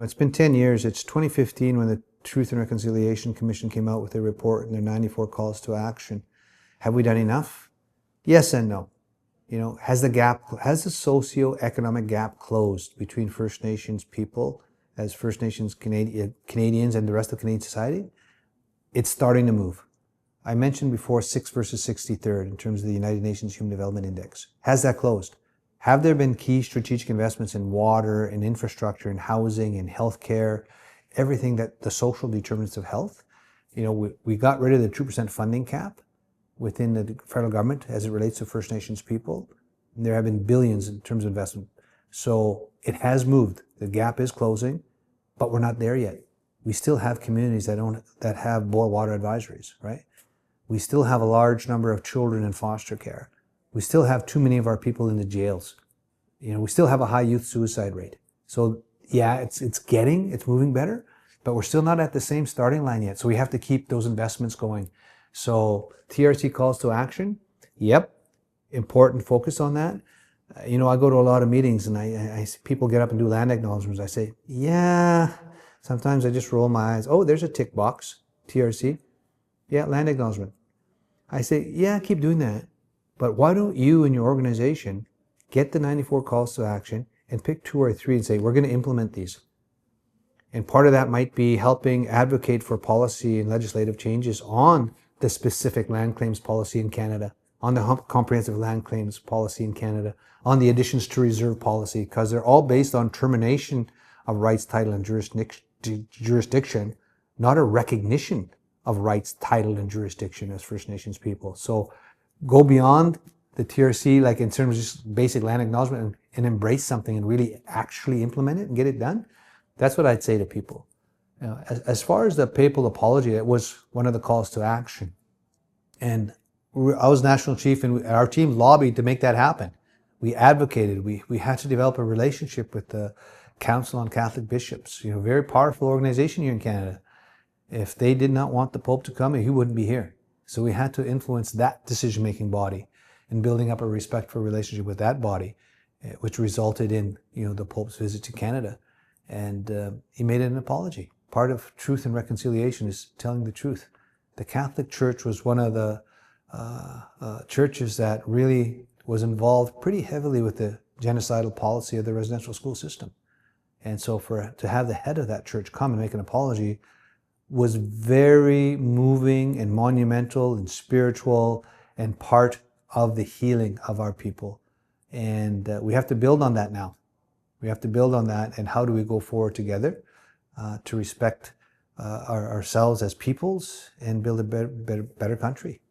It's been 10 years. It's 2015 when the Truth and Reconciliation Commission came out with their report and their 94 calls to action. Have we done enough? Yes and no. Has the socio-economic gap closed between First Nations people as First Nations Canadians and the rest of Canadian society? It's starting to move. I mentioned before 6th versus 63rd in terms of the United Nations Human Development Index. Has that closed? Have there been key strategic investments in water, in infrastructure, in housing, in healthcare, everything that the social determinants of health? We got rid of the 2% funding cap within the federal government as it relates to First Nations people. And there have been billions in terms of investment. So it has moved. The gap is closing, but we're not there yet. We still have communities that have boil water advisories, right? We still have a large number of children in foster care. We still have too many of our people in the jails. We still have a high youth suicide rate. So yeah, it's moving better, but we're still not at the same starting line yet. So we have to keep those investments going. So TRC calls to action. Yep. Important focus on that. I go to a lot of meetings and I see people get up and do land acknowledgements. I say, yeah, sometimes I just roll my eyes. Oh, there's a tick box, TRC. Yeah, land acknowledgement. I say, yeah, keep doing that. But why don't you and your organization get the 94 calls to action and pick 2 or 3 and say, we're going to implement these. And part of that might be helping advocate for policy and legislative changes on the specific land claims policy in Canada, on the comprehensive land claims policy in Canada, on the additions to reserve policy, because they're all based on termination of rights, title, and jurisdiction, not a recognition of rights, title, and jurisdiction as First Nations people. So go beyond the TRC, like in terms of just basic land acknowledgement, and embrace something and really actually implement it and get it done. That's what I'd say to people. As far as the papal apology, it was one of the calls to action. And I was national chief and our team lobbied to make that happen. We advocated, we had to develop a relationship with the Council on Catholic Bishops, very powerful organization here in Canada. If they did not want the Pope to come, he wouldn't be here. So we had to influence that decision-making body and building up a respectful relationship with that body, which resulted in the Pope's visit to Canada. And he made an apology. Part of truth and reconciliation is telling the truth. The Catholic Church was one of the churches that really was involved pretty heavily with the genocidal policy of the residential school system. And so to have the head of that church come and make an apology was very moving and monumental and spiritual and part of the healing of our people. And we have to build on that now. We have to build on that. And how do we go forward together to respect ourselves as peoples and build a better country?